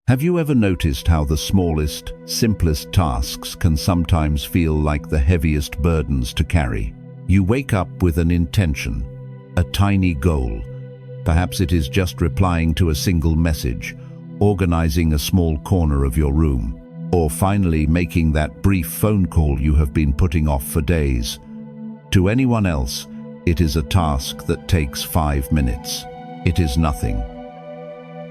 Have you ever noticed how the smallest, simplest tasks can sometimes feel like the heaviest burdens to carry? You wake up with an intention, a tiny goal. Perhaps it is just replying to a single message, organizing a small corner of your room, or finally making that brief phone call you have been putting off for days. To anyone else, it is a task that takes 5 minutes. It is nothing.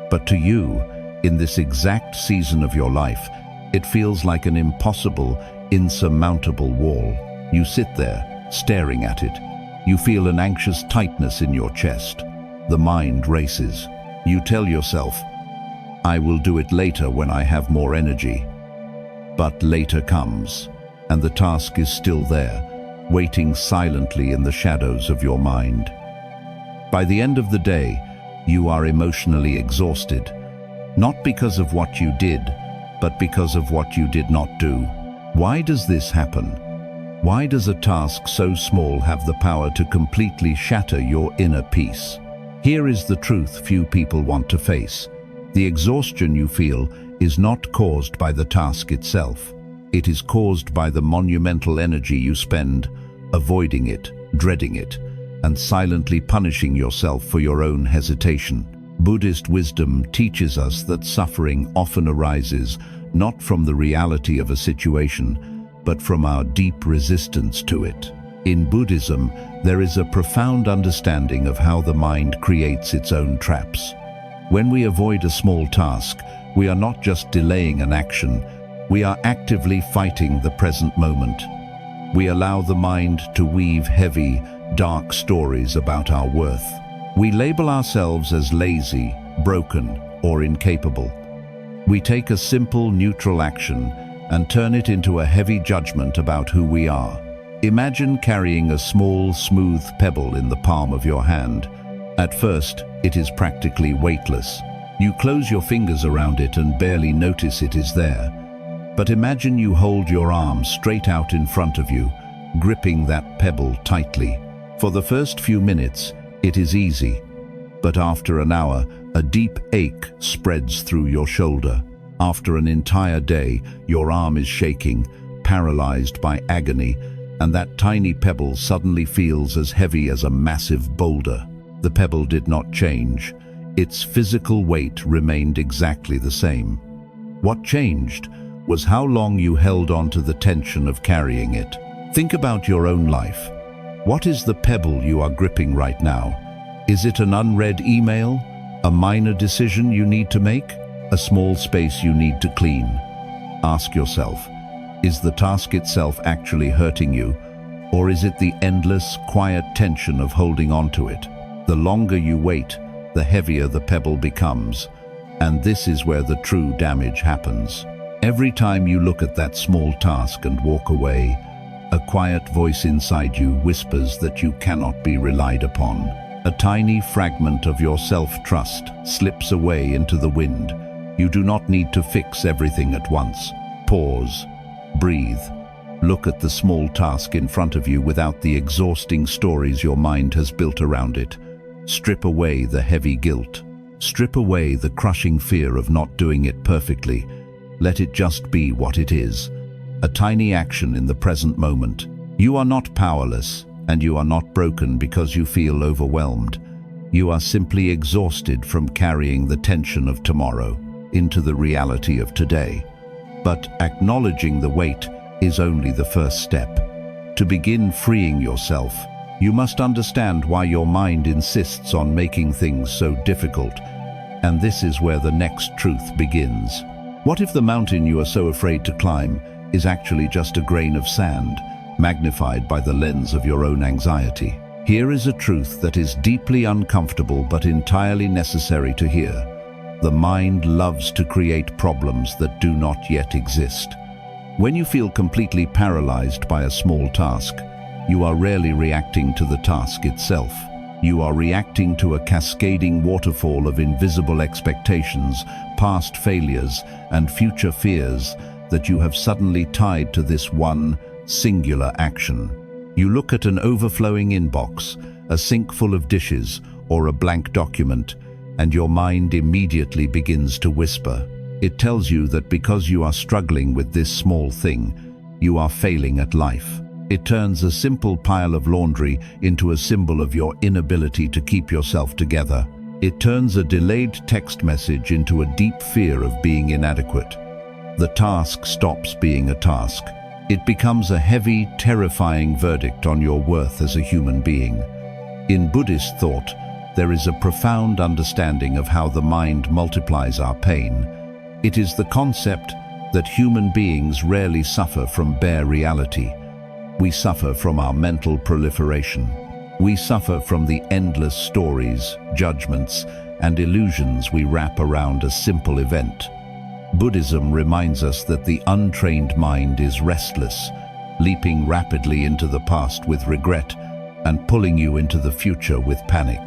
But to you, in this exact season of your life, it feels like an impossible, insurmountable wall. You sit there, staring at it. You feel an anxious tightness in your chest. The mind races. You tell yourself, I will do it later when I have more energy. But later comes, and the task is still there, waiting silently in the shadows of your mind. By the end of the day, you are emotionally exhausted, not because of what you did, but because of what you did not do. Why does this happen? Why does a task so small have the power to completely shatter your inner peace? Here is the truth few people want to face. The exhaustion you feel is not caused by the task itself. It is caused by the monumental energy you spend avoiding it, dreading it, and silently punishing yourself for your own hesitation. Buddhist wisdom teaches us that suffering often arises not from the reality of a situation, but from our deep resistance to it. In Buddhism, there is a profound understanding of how the mind creates its own traps. When we avoid a small task, we are not just delaying an action, we are actively fighting the present moment. We allow the mind to weave heavy, dark stories about our worth. We label ourselves as lazy, broken, or incapable. We take a simple, neutral action and turn it into a heavy judgment about who we are. Imagine carrying a small, smooth pebble in the palm of your hand. At first, it is practically weightless. You close your fingers around it and barely notice it is there. But imagine you hold your arm straight out in front of you, gripping that pebble tightly. For the first few minutes, it is easy. But after an hour, a deep ache spreads through your shoulder. After an entire day, your arm is shaking, paralyzed by agony, and that tiny pebble suddenly feels as heavy as a massive boulder. The pebble did not change. Its physical weight remained exactly the same. What changed was how long you held on to the tension of carrying it. Think about your own life. What is the pebble you are gripping right now? Is it an unread email? A minor decision you need to make? A small space you need to clean? Ask yourself, is the task itself actually hurting you, or is it the endless, quiet tension of holding on to it? The longer you wait, the heavier the pebble becomes, and this is where the true damage happens. Every time you look at that small task and walk away, a quiet voice inside you whispers that you cannot be relied upon. A tiny fragment of your self-trust slips away into the wind. You do not need to fix everything at once. Pause, breathe, look at the small task in front of you without the exhausting stories your mind has built around it. Strip away the heavy guilt. Strip away the crushing fear of not doing it perfectly. Let it just be what it is. A tiny action in the present moment. You are not powerless, and you are not broken because you feel overwhelmed. You are simply exhausted from carrying the tension of tomorrow into the reality of today. But acknowledging the weight is only the first step. To begin freeing yourself, you must understand why your mind insists on making things so difficult. And this is where the next truth begins. What if the mountain you are so afraid to climb is actually just a grain of sand, magnified by the lens of your own anxiety? Here is a truth that is deeply uncomfortable but entirely necessary to hear. The mind loves to create problems that do not yet exist. When you feel completely paralyzed by a small task, you are rarely reacting to the task itself. You are reacting to a cascading waterfall of invisible expectations, past failures, and future fears that you have suddenly tied to this one singular action. You look at an overflowing inbox, a sink full of dishes, or a blank document, and your mind immediately begins to whisper, It tells you that because you are struggling with this small thing, you are failing at life. It turns a simple pile of laundry into a symbol of your inability to keep yourself together. It turns a delayed text message into a deep fear of being inadequate. The task stops being a task. It becomes a heavy, terrifying verdict on your worth as a human being. In Buddhist thought, there is a profound understanding of how the mind multiplies our pain. It is the concept that human beings rarely suffer from bare reality. We suffer from our mental proliferation. We suffer from the endless stories, judgments, and illusions we wrap around a simple event. Buddhism reminds us that the untrained mind is restless, leaping rapidly into the past with regret and pulling you into the future with panic.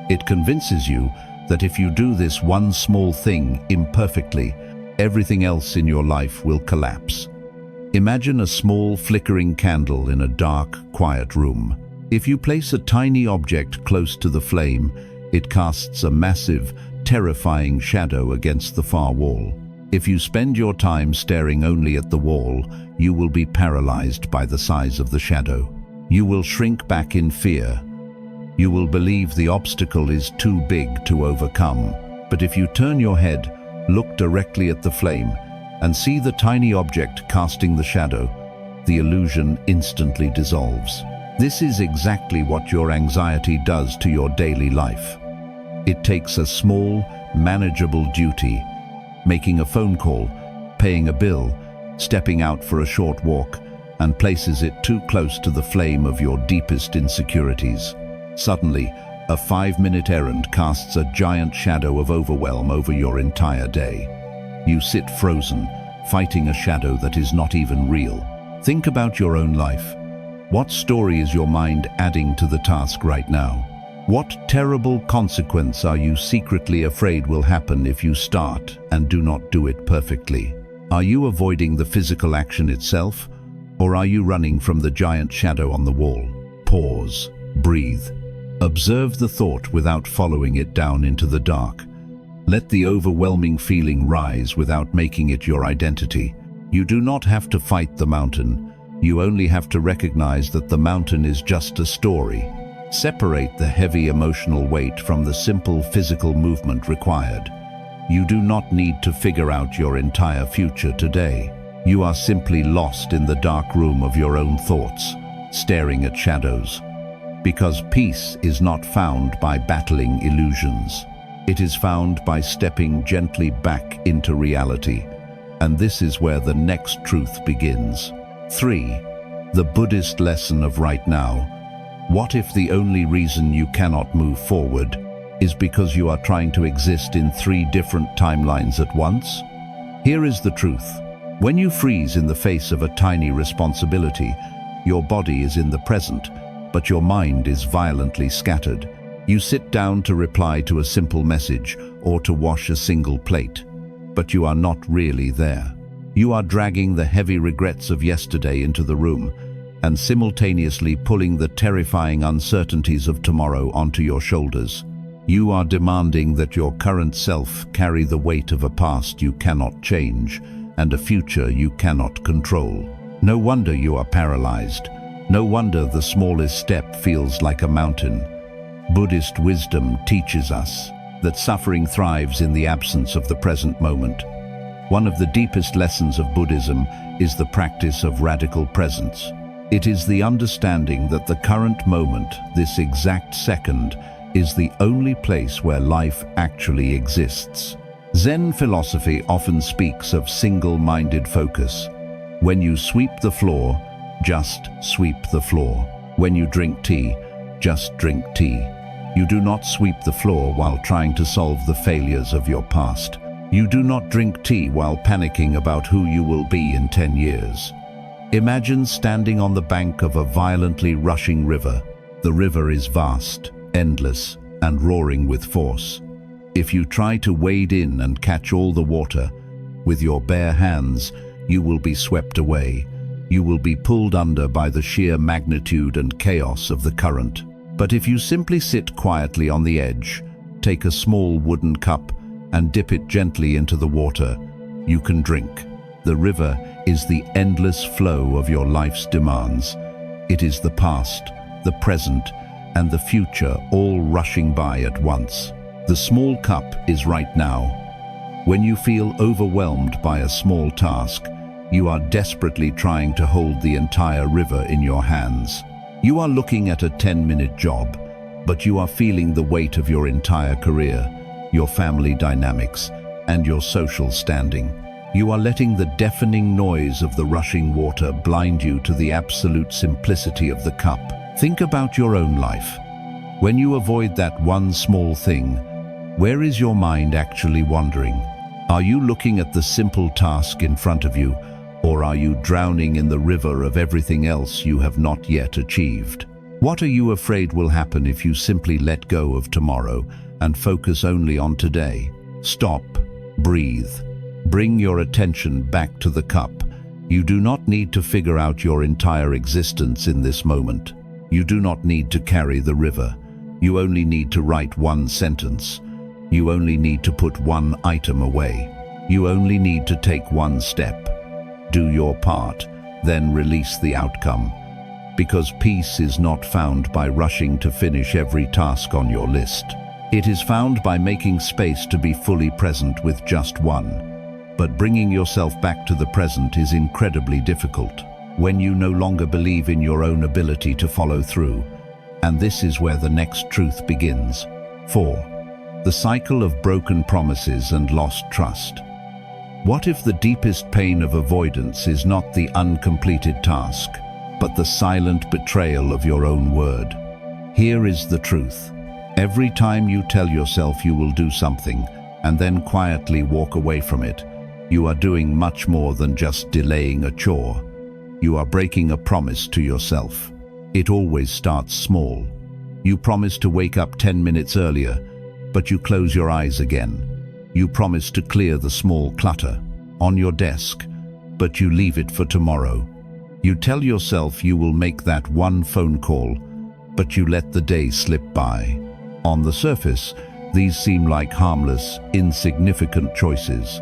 It convinces you that if you do this one small thing imperfectly, everything else in your life will collapse. Imagine a small flickering candle in a dark, quiet room. If you place a tiny object close to the flame, it casts a massive, terrifying shadow against the far wall. If you spend your time staring only at the wall, you will be paralyzed by the size of the shadow. You will shrink back in fear. You will believe the obstacle is too big to overcome. But if you turn your head, look directly at the flame, and see the tiny object casting the shadow, the illusion instantly dissolves. This is exactly what your anxiety does to your daily life. It takes a small, manageable duty, making a phone call, paying a bill, stepping out for a short walk, and places it too close to the flame of your deepest insecurities. Suddenly, a 5-minute errand casts a giant shadow of overwhelm over your entire day. You sit frozen, fighting a shadow that is not even real. Think about your own life. What story is your mind adding to the task right now? What terrible consequence are you secretly afraid will happen if you start and do not do it perfectly? Are you avoiding the physical action itself, or are you running from the giant shadow on the wall? Pause, breathe. Observe the thought without following it down into the dark. Let the overwhelming feeling rise without making it your identity. You do not have to fight the mountain. You only have to recognize that the mountain is just a story. Separate the heavy emotional weight from the simple physical movement required. You do not need to figure out your entire future today. You are simply lost in the dark room of your own thoughts, staring at shadows. Because peace is not found by battling illusions. It is found by stepping gently back into reality. And this is where the next truth begins. 3. The Buddhist lesson of right now. What if the only reason you cannot move forward is because you are trying to exist in 3 different timelines at once? Here is the truth. When you freeze in the face of a tiny responsibility, your body is in the present, but your mind is violently scattered. You sit down to reply to a simple message or to wash a single plate, but you are not really there. You are dragging the heavy regrets of yesterday into the room and simultaneously pulling the terrifying uncertainties of tomorrow onto your shoulders. You are demanding that your current self carry the weight of a past you cannot change and a future you cannot control. No wonder you are paralyzed. No wonder the smallest step feels like a mountain. Buddhist wisdom teaches us that suffering thrives in the absence of the present moment. One of the deepest lessons of Buddhism is the practice of radical presence. It is the understanding that the current moment, this exact second, is the only place where life actually exists. Zen philosophy often speaks of single-minded focus. When you sweep the floor, just sweep the floor. When you drink tea, just drink tea. You do not sweep the floor while trying to solve the failures of your past. You do not drink tea while panicking about who you will be in 10 years. Imagine standing on the bank of a violently rushing river. The river is vast, endless, and roaring with force. If you try to wade in and catch all the water, with your bare hands, you will be swept away. You will be pulled under by the sheer magnitude and chaos of the current. But if you simply sit quietly on the edge, take a small wooden cup and dip it gently into the water, you can drink. The river is the endless flow of your life's demands. It is the past, the present, and the future all rushing by at once. The small cup is right now. When you feel overwhelmed by a small task, you are desperately trying to hold the entire river in your hands. You are looking at a 10-minute job, but you are feeling the weight of your entire career, your family dynamics, and your social standing. You are letting the deafening noise of the rushing water blind you to the absolute simplicity of the cup. Think about your own life. When you avoid that one small thing, where is your mind actually wandering? Are you looking at the simple task in front of you, or are you drowning in the river of everything else you have not yet achieved? What are you afraid will happen if you simply let go of tomorrow and focus only on today? Stop, breathe, bring your attention back to the cup. You do not need to figure out your entire existence in this moment. You do not need to carry the river. You only need to write one sentence. You only need to put one item away. You only need to take one step. Do your part, then release the outcome. Because peace is not found by rushing to finish every task on your list. It is found by making space to be fully present with just one. But bringing yourself back to the present is incredibly difficult when you no longer believe in your own ability to follow through. And this is where the next truth begins. 4. The cycle of broken promises and lost trust. What if the deepest pain of avoidance is not the uncompleted task, but the silent betrayal of your own word? Here is the truth. Every time you tell yourself you will do something and then quietly walk away from it, you are doing much more than just delaying a chore. You are breaking a promise to yourself. It always starts small. You promise to wake up 10 minutes earlier, but you close your eyes again. You promise to clear the small clutter on your desk, but you leave it for tomorrow. You tell yourself you will make that one phone call, but you let the day slip by. On the surface, these seem like harmless, insignificant choices,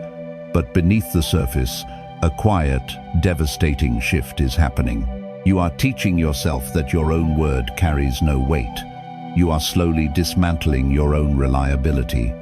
but beneath the surface, a quiet, devastating shift is happening. You are teaching yourself that your own word carries no weight. You are slowly dismantling your own reliability.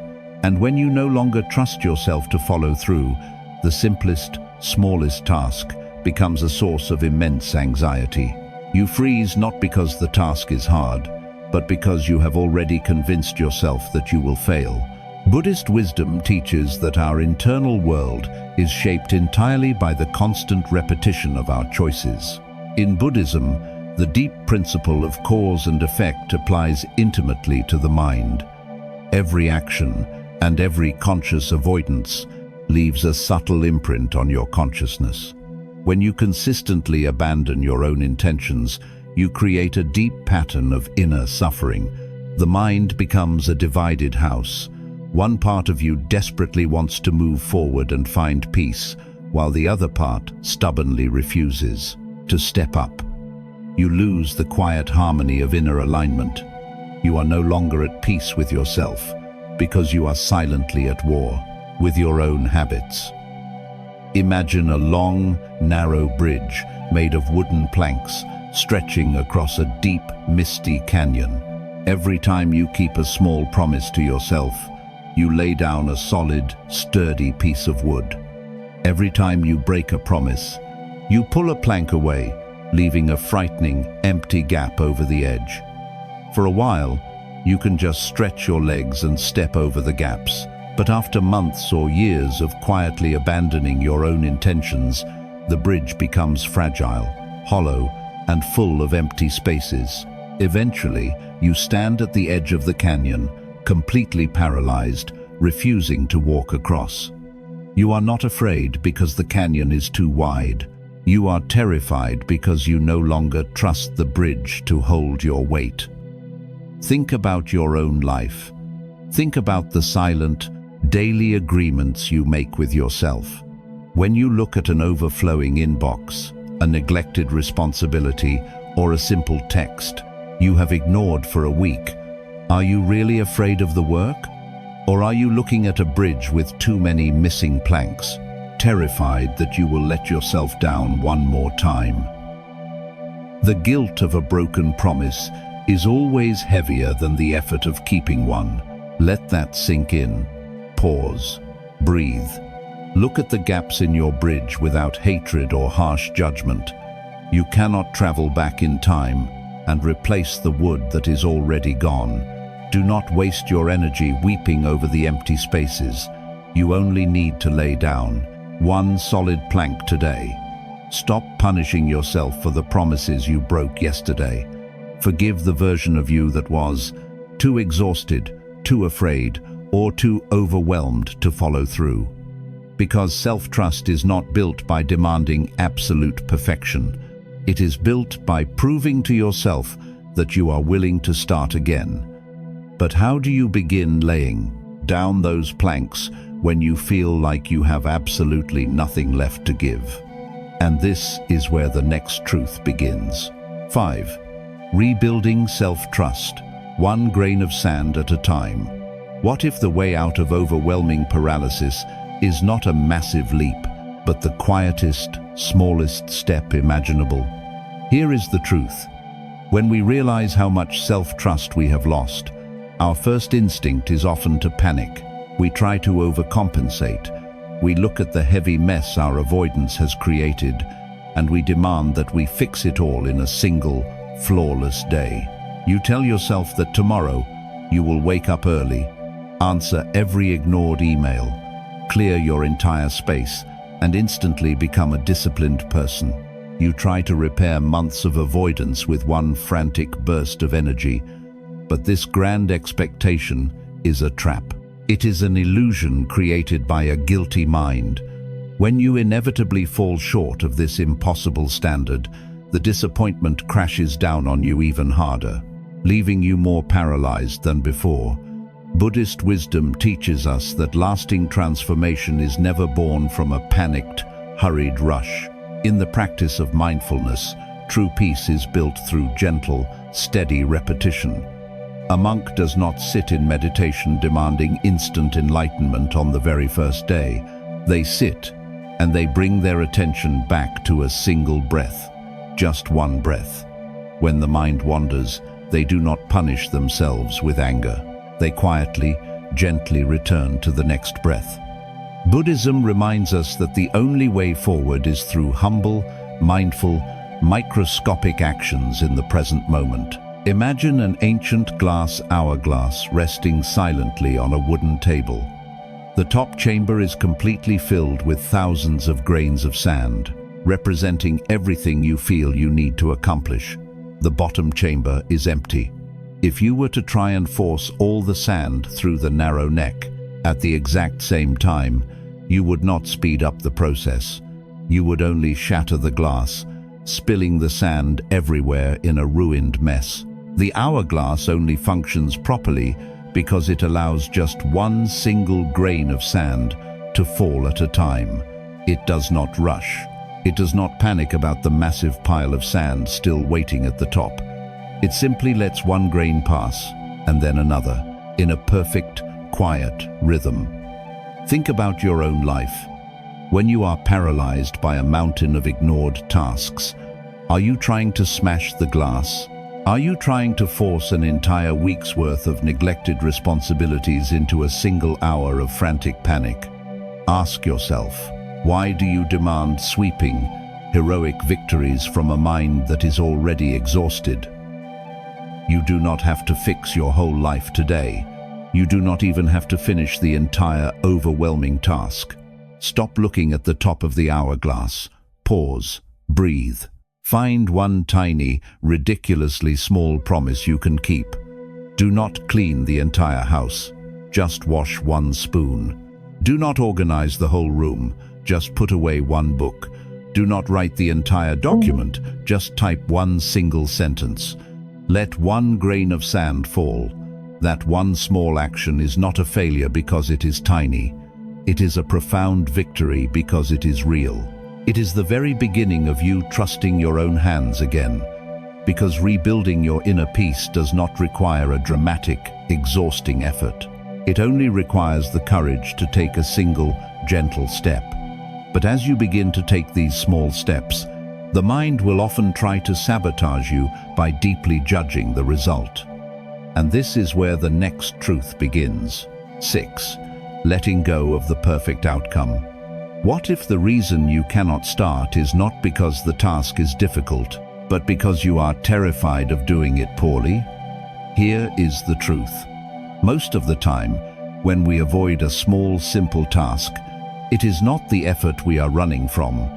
And when you no longer trust yourself to follow through, the simplest, smallest task becomes a source of immense anxiety. You freeze not because the task is hard, but because you have already convinced yourself that you will fail. Buddhist wisdom teaches that our internal world is shaped entirely by the constant repetition of our choices. In Buddhism, the deep principle of cause and effect applies intimately to the mind. Every action and every conscious avoidance leaves a subtle imprint on your consciousness. When you consistently abandon your own intentions, you create a deep pattern of inner suffering. The mind becomes a divided house. One part of you desperately wants to move forward and find peace, while the other part stubbornly refuses to step up. You lose the quiet harmony of inner alignment. You are no longer at peace with yourself, because you are silently at war with your own habits. Imagine a long, narrow bridge made of wooden planks stretching across a deep, misty canyon. Every time you keep a small promise to yourself, you lay down a solid, sturdy piece of wood. Every time you break a promise, you pull a plank away, leaving a frightening, empty gap over the edge. For a while, you can just stretch your legs and step over the gaps. But after months or years of quietly abandoning your own intentions, the bridge becomes fragile, hollow, and full of empty spaces. Eventually, you stand at the edge of the canyon, completely paralyzed, refusing to walk across. You are not afraid because the canyon is too wide. You are terrified because you no longer trust the bridge to hold your weight. Think about your own life. Think about the silent, daily agreements you make with yourself. When you look at an overflowing inbox, a neglected responsibility, or a simple text you have ignored for a week, are you really afraid of the work? Or are you looking at a bridge with too many missing planks? terrified that you will let yourself down one more time. The guilt of a broken promise is always heavier than the effort of keeping one. Let that sink in. Pause. Breathe. Look at the gaps in your bridge without hatred or harsh judgment. You cannot travel back in time and replace the wood that is already gone. Do not waste your energy weeping over the empty spaces. You only need to lay down one solid plank today. Stop punishing yourself for the promises you broke yesterday. Forgive the version of you that was too exhausted, too afraid, or too overwhelmed to follow through. Because self-trust is not built by demanding absolute perfection. It is built by proving to yourself that you are willing to start again. But how do you begin laying down those planks when you feel like you have absolutely nothing left to give? And this is where the next truth begins. 5. Rebuilding self-trust, one grain of sand at a time. What if the way out of overwhelming paralysis is not a massive leap, but the quietest, smallest step imaginable? Here is the truth. When we realize how much self-trust we have lost, our first instinct is often to panic. We try to overcompensate. We look at the heavy mess our avoidance has created, and we demand that we fix it all in a single, flawless day. You tell yourself that tomorrow you will wake up early, answer every ignored email, clear your entire space, and instantly become a disciplined person. You try to repair months of avoidance with one frantic burst of energy, but this grand expectation is a trap. It is an illusion created by a guilty mind. When you inevitably fall short of this impossible standard, the disappointment crashes down on you even harder, leaving you more paralyzed than before. Buddhist wisdom teaches us that lasting transformation is never born from a panicked, hurried rush. In the practice of mindfulness, true peace is built through gentle, steady repetition. A monk does not sit in meditation demanding instant enlightenment on the very first day. They sit, and they bring their attention back to a single breath, just one breath. When the mind wanders, they do not punish themselves with anger. They quietly, gently return to the next breath. Buddhism reminds us that the only way forward is through humble, mindful, microscopic actions in the present moment. Imagine an ancient glass hourglass resting silently on a wooden table. The top chamber is completely filled with thousands of grains of sand, representing everything you feel you need to accomplish. The bottom chamber is empty. If you were to try and force all the sand through the narrow neck at the exact same time, you would not speed up the process. You would only shatter the glass, spilling the sand everywhere in a ruined mess. The hourglass only functions properly because it allows just one single grain of sand to fall at a time. It does not rush. It does not panic about the massive pile of sand still waiting at the top. It simply lets one grain pass, and then another, in a perfect, quiet rhythm. Think about your own life. When you are paralyzed by a mountain of ignored tasks, are you trying to smash the glass? Are you trying to force an entire week's worth of neglected responsibilities into a single hour of frantic panic? Ask yourself, why do you demand sweeping, heroic victories from a mind that is already exhausted? You do not have to fix your whole life today. You do not even have to finish the entire overwhelming task. Stop looking at the top of the hourglass. Pause. Breathe. Find one tiny, ridiculously small promise you can keep. Do not clean the entire house. Just wash one spoon. Do not organize the whole room. Just put away one book. Do not write the entire document. Just type one single sentence. Let one grain of sand fall. That one small action is not a failure because it is tiny. It is a profound victory because it is real. It is the very beginning of you trusting your own hands again, because rebuilding your inner peace does not require a dramatic, exhausting effort. It only requires the courage to take a single, gentle step. But as you begin to take these small steps, the mind will often try to sabotage you by deeply judging the result. And this is where the next truth begins. 6. Letting go of the perfect outcome. What if the reason you cannot start is not because the task is difficult, but because you are terrified of doing it poorly? Here is the truth. Most of the time, when we avoid a small, simple task, it is not the effort we are running from.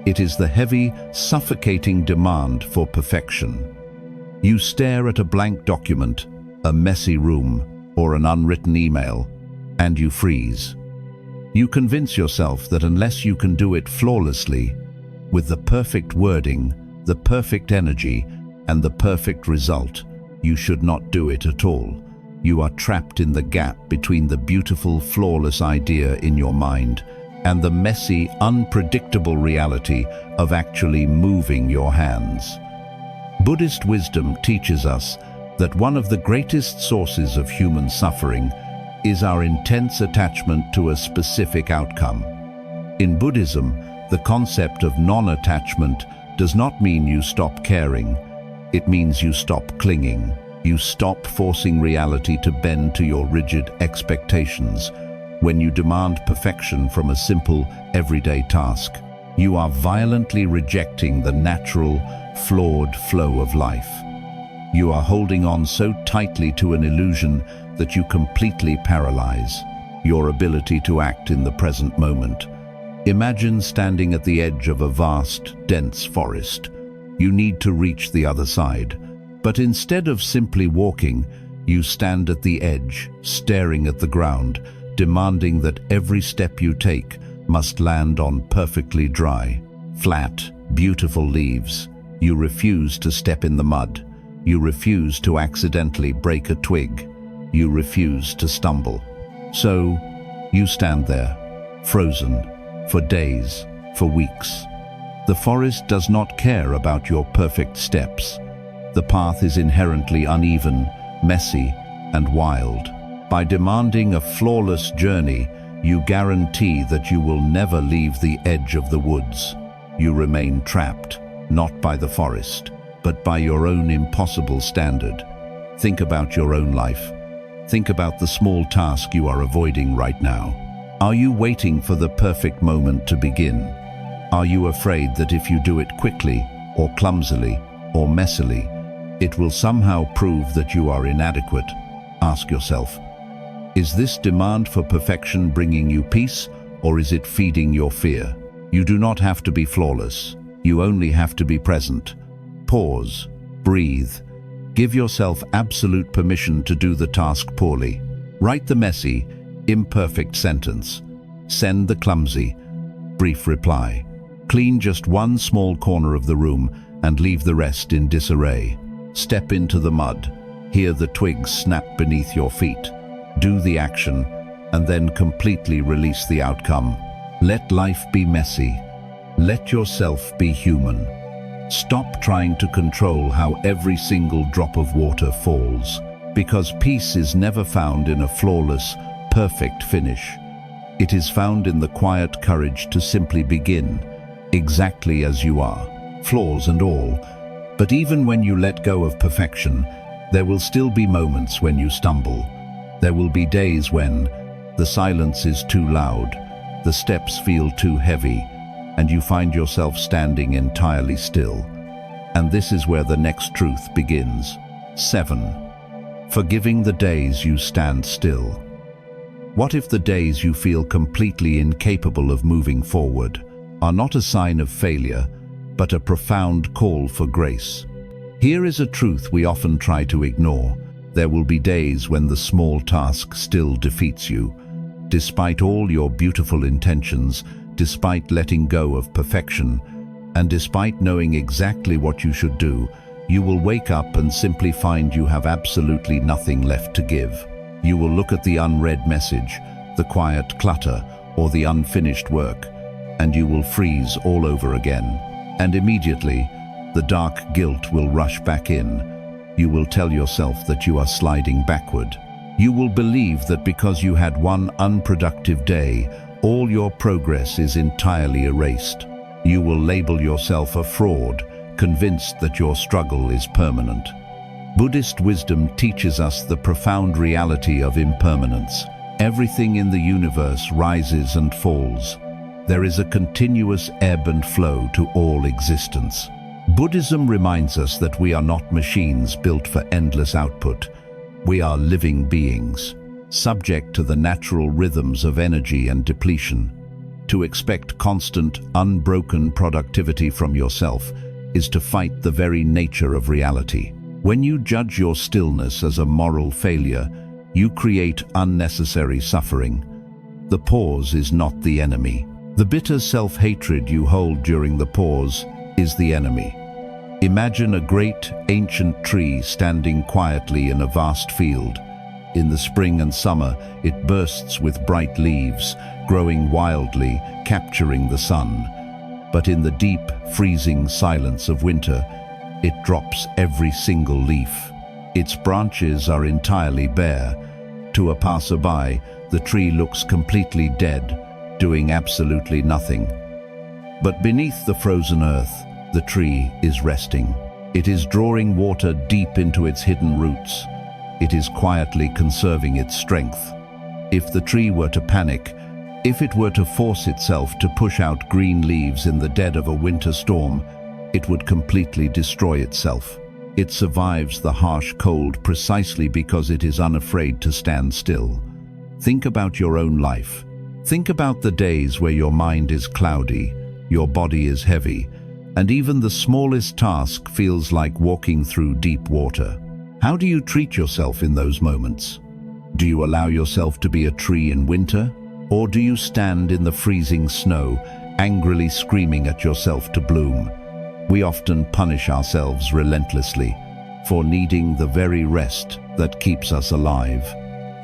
It is the heavy, suffocating demand for perfection. You stare at a blank document, a messy room, or an unwritten email, and you freeze. You convince yourself that unless you can do it flawlessly, with the perfect wording, the perfect energy, and the perfect result, you should not do it at all. You are trapped in the gap between the beautiful, flawless idea in your mind and the messy, unpredictable reality of actually moving your hands. Buddhist wisdom teaches us that one of the greatest sources of human suffering is our intense attachment to a specific outcome. In Buddhism, the concept of non-attachment does not mean you stop caring. It means you stop clinging. You stop forcing reality to bend to your rigid expectations. When you demand perfection from a simple, everyday task, you are violently rejecting the natural, flawed flow of life. You are holding on so tightly to an illusion that you completely paralyze your ability to act in the present moment. Imagine standing at the edge of a vast, dense forest. You need to reach the other side, but instead of simply walking, you stand at the edge, staring at the ground, demanding that every step you take must land on perfectly dry, flat, beautiful leaves. You refuse to step in the mud. You refuse to accidentally break a twig. You refuse to stumble. So, you stand there, frozen, for days, for weeks. The forest does not care about your perfect steps. The path is inherently uneven, messy, and wild. By demanding a flawless journey, you guarantee that you will never leave the edge of the woods. You remain trapped, not by the forest, but by your own impossible standard. Think about your own life. Think about the small task you are avoiding right now. Are you waiting for the perfect moment to begin? Are you afraid that if you do it quickly, or clumsily, or messily, it will somehow prove that you are inadequate? Ask yourself, is this demand for perfection bringing you peace, or is it feeding your fear? You do not have to be flawless. You only have to be present. Pause, breathe. Give yourself absolute permission to do the task poorly. Write the messy, imperfect sentence. Send the clumsy, brief reply. Clean just one small corner of the room and leave the rest in disarray. Step into the mud. Hear the twigs snap beneath your feet. Do the action, and then completely release the outcome. Let life be messy. Let yourself be human. Stop trying to control how every single drop of water falls, because peace is never found in a flawless, perfect finish. It is found in the quiet courage to simply begin, exactly as you are, flaws and all. But even when you let go of perfection, there will still be moments when you stumble. There will be days when the silence is too loud, the steps feel too heavy, and you find yourself standing entirely still. And this is where the next truth begins. 7. Forgiving the days you stand still. What if the days you feel completely incapable of moving forward are not a sign of failure, but a profound call for grace? Here is a truth we often try to ignore. There will be days when the small task still defeats you. Despite all your beautiful intentions, despite letting go of perfection, and despite knowing exactly what you should do, you will wake up and simply find you have absolutely nothing left to give. You will look at the unread message, the quiet clutter, or the unfinished work, and you will freeze all over again. And immediately, the dark guilt will rush back in. You will tell yourself that you are sliding backward. You will believe that because you had one unproductive day, all your progress is entirely erased. You will label yourself a fraud, convinced that your struggle is permanent. Buddhist wisdom teaches us the profound reality of impermanence. Everything in the universe rises and falls. There is a continuous ebb and flow to all existence. Buddhism reminds us that we are not machines built for endless output. We are living beings, subject to the natural rhythms of energy and depletion. To expect constant, unbroken productivity from yourself is to fight the very nature of reality. When you judge your stillness as a moral failure, you create unnecessary suffering. The pause is not the enemy. The bitter self-hatred you hold during the pause is the enemy. Imagine a great, ancient tree standing quietly in a vast field. In the spring and summer, it bursts with bright leaves, growing wildly, capturing the sun. But in the deep, freezing silence of winter, it drops every single leaf. Its branches are entirely bare. To a passerby, the tree looks completely dead, doing absolutely nothing. But beneath the frozen earth, the tree is resting. It is drawing water deep into its hidden roots. It is quietly conserving its strength. If the tree were to panic, if it were to force itself to push out green leaves in the dead of a winter storm, it would completely destroy itself. It survives the harsh cold precisely because it is unafraid to stand still. Think about your own life. Think about the days where your mind is cloudy, your body is heavy, and even the smallest task feels like walking through deep water. How do you treat yourself in those moments? Do you allow yourself to be a tree in winter? Or do you stand in the freezing snow, angrily screaming at yourself to bloom? We often punish ourselves relentlessly for needing the very rest that keeps us alive.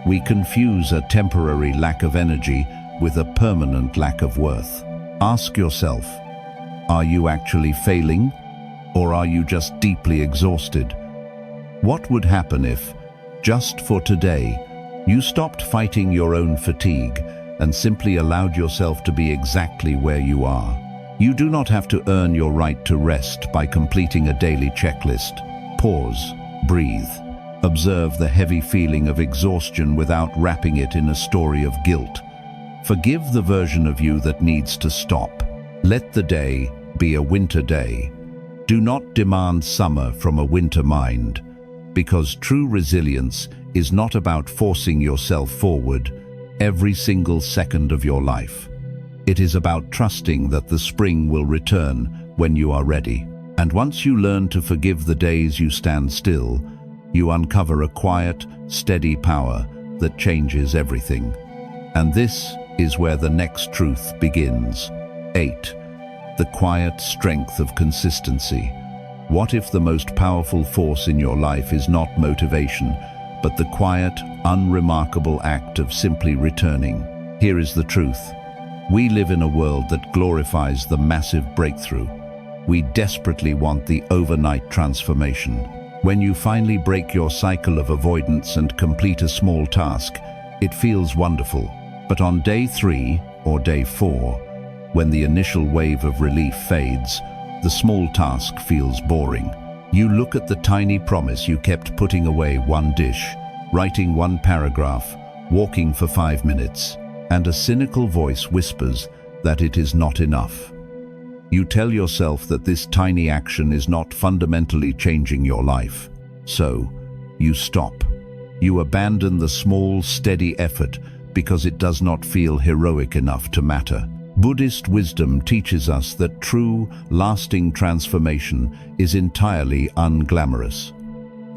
We confuse a temporary lack of energy with a permanent lack of worth. Ask yourself, are you actually failing, or are you just deeply exhausted? What would happen if, just for today, you stopped fighting your own fatigue and simply allowed yourself to be exactly where you are? You do not have to earn your right to rest by completing a daily checklist. Pause, breathe. Observe the heavy feeling of exhaustion without wrapping it in a story of guilt. Forgive the version of you that needs to stop. Let the day be a winter day. Do not demand summer from a winter mind, because true resilience is not about forcing yourself forward every single second of your life. It is about trusting that the spring will return when you are ready. And once you learn to forgive the days you stand still, you uncover a quiet, steady power that changes everything. And this is where the next truth begins. 8. The quiet strength of consistency. What if the most powerful force in your life is not motivation, but the quiet, unremarkable act of simply returning? Here is the truth. We live in a world that glorifies the massive breakthrough. We desperately want the overnight transformation. When you finally break your cycle of avoidance and complete a small task, it feels wonderful. But on day 3 or day 4, when the initial wave of relief fades, the small task feels boring. You look at the tiny promise you kept: putting away one dish, writing one paragraph, walking for 5 minutes, and a cynical voice whispers that it is not enough. You tell yourself that this tiny action is not fundamentally changing your life. So, you stop. You abandon the small, steady effort because it does not feel heroic enough to matter. Buddhist wisdom teaches us that true, lasting transformation is entirely unglamorous.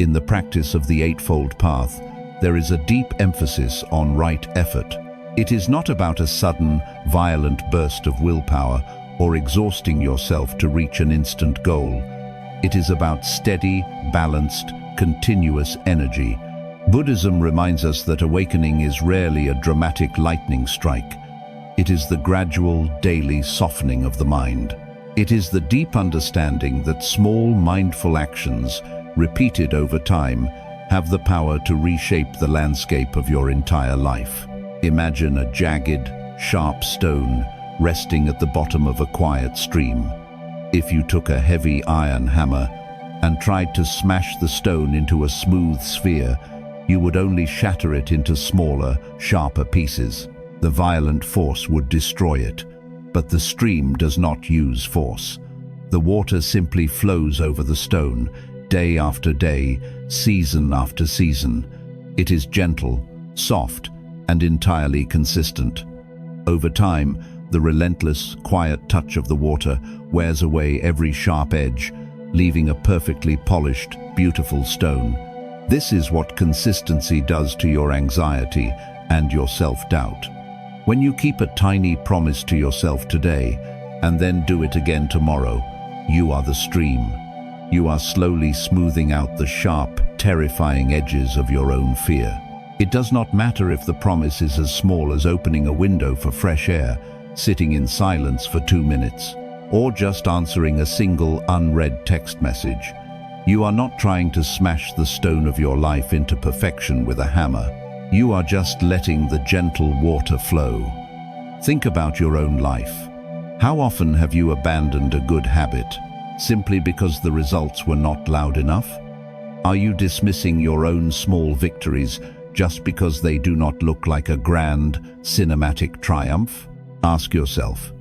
In the practice of the Eightfold Path, there is a deep emphasis on right effort. It is not about a sudden, violent burst of willpower or exhausting yourself to reach an instant goal. It is about steady, balanced, continuous energy. Buddhism reminds us that awakening is rarely a dramatic lightning strike. It is the gradual, daily softening of the mind. It is the deep understanding that small, mindful actions, repeated over time, have the power to reshape the landscape of your entire life. Imagine a jagged, sharp stone resting at the bottom of a quiet stream. If you took a heavy iron hammer and tried to smash the stone into a smooth sphere, you would only shatter it into smaller, sharper pieces. The violent force would destroy it, but the stream does not use force. The water simply flows over the stone, day after day, season after season. It is gentle, soft, and entirely consistent. Over time, the relentless, quiet touch of the water wears away every sharp edge, leaving a perfectly polished, beautiful stone. This is what consistency does to your anxiety and your self-doubt. When you keep a tiny promise to yourself today, and then do it again tomorrow, you are the stream. You are slowly smoothing out the sharp, terrifying edges of your own fear. It does not matter if the promise is as small as opening a window for fresh air, sitting in silence for 2 minutes, or just answering a single unread text message. You are not trying to smash the stone of your life into perfection with a hammer. You are just letting the gentle water flow. Think about your own life. How often have you abandoned a good habit simply because the results were not loud enough? Are you dismissing your own small victories just because they do not look like a grand, cinematic triumph? Ask yourself,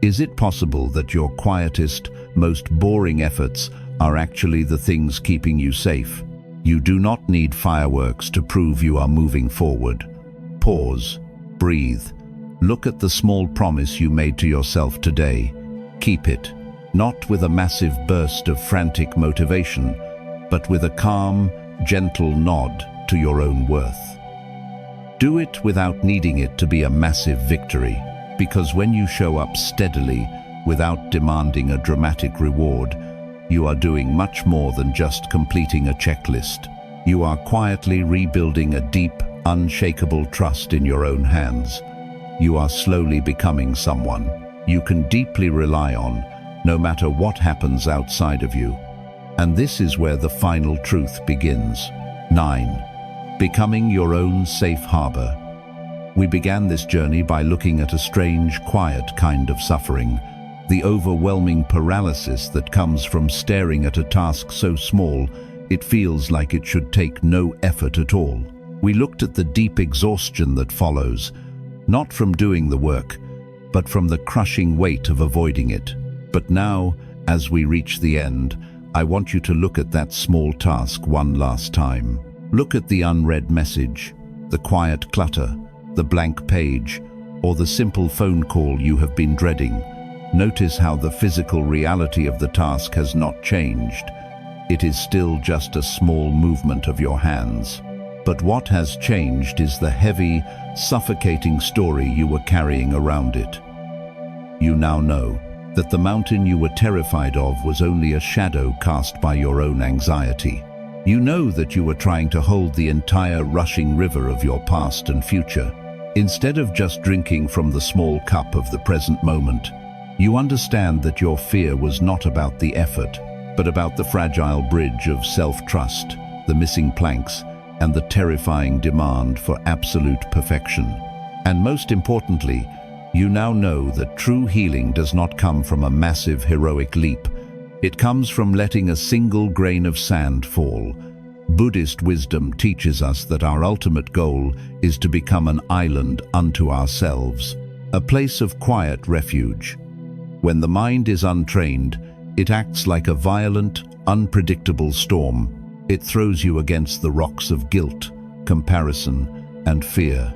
is it possible that your quietest, most boring efforts are actually the things keeping you safe? You do not need fireworks to prove you are moving forward. Pause, breathe. Look at the small promise you made to yourself today. Keep it, not with a massive burst of frantic motivation, but with a calm, gentle nod to your own worth. Do it without needing it to be a massive victory, because when you show up steadily, without demanding a dramatic reward, you are doing much more than just completing a checklist. You are quietly rebuilding a deep, unshakable trust in your own hands. You are slowly becoming someone you can deeply rely on, no matter what happens outside of you. And this is where the final truth begins. 9. Becoming your own safe harbor. We began this journey by looking at a strange, quiet kind of suffering, the overwhelming paralysis that comes from staring at a task so small it feels like it should take no effort at all. We looked at the deep exhaustion that follows, not from doing the work, but from the crushing weight of avoiding it. But now, as we reach the end, I want you to look at that small task one last time. Look at the unread message, the quiet clutter, the blank page, or the simple phone call you have been dreading. Notice how the physical reality of the task has not changed. It is still just a small movement of your hands. But what has changed is the heavy, suffocating story you were carrying around it. You now know that the mountain you were terrified of was only a shadow cast by your own anxiety. You know that you were trying to hold the entire rushing river of your past and future. Instead of just drinking from the small cup of the present moment, you understand that your fear was not about the effort, but about the fragile bridge of self-trust, the missing planks, and the terrifying demand for absolute perfection. And most importantly, you now know that true healing does not come from a massive heroic leap. It comes from letting a single grain of sand fall. Buddhist wisdom teaches us that our ultimate goal is to become an island unto ourselves, a place of quiet refuge. When the mind is untrained, it acts like a violent, unpredictable storm. It throws you against the rocks of guilt, comparison, and fear.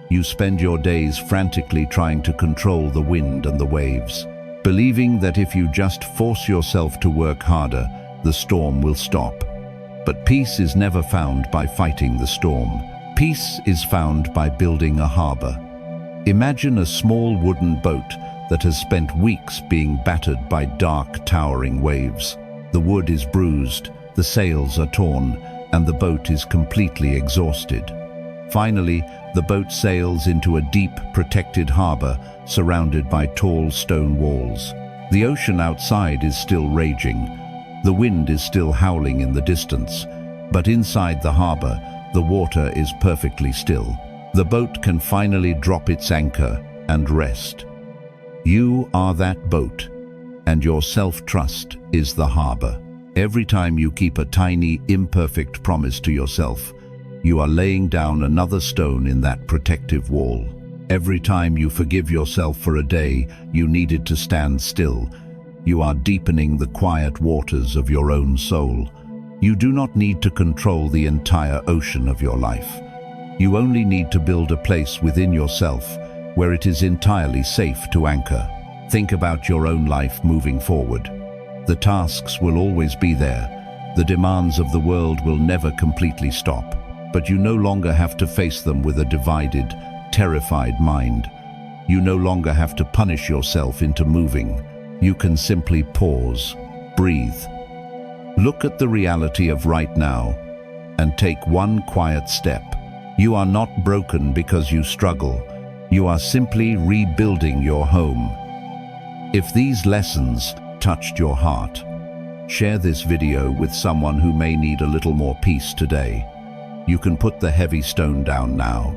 You spend your days frantically trying to control the wind and the waves, believing that if you just force yourself to work harder, the storm will stop. But peace is never found by fighting the storm. Peace is found by building a harbor. Imagine a small wooden boat that has spent weeks being battered by dark, towering waves. The wood is bruised, the sails are torn, and the boat is completely exhausted. Finally, the boat sails into a deep, protected harbor surrounded by tall stone walls. The ocean outside is still raging. The wind is still howling in the distance, but inside the harbor, the water is perfectly still. The boat can finally drop its anchor, and rest. You are that boat, and your self-trust is the harbor. Every time you keep a tiny, imperfect promise to yourself, you are laying down another stone in that protective wall. Every time you forgive yourself for a day you needed to stand still, you are deepening the quiet waters of your own soul. You do not need to control the entire ocean of your life. You only need to build a place within yourself where it is entirely safe to anchor. Think about your own life moving forward. The tasks will always be there. The demands of the world will never completely stop. But you no longer have to face them with a divided, terrified mind. You no longer have to punish yourself into moving. You can simply pause, breathe. Look at the reality of right now and take one quiet step. You are not broken because you struggle. You are simply rebuilding your home. If these lessons touched your heart, share this video with someone who may need a little more peace today. You can put the heavy stone down now.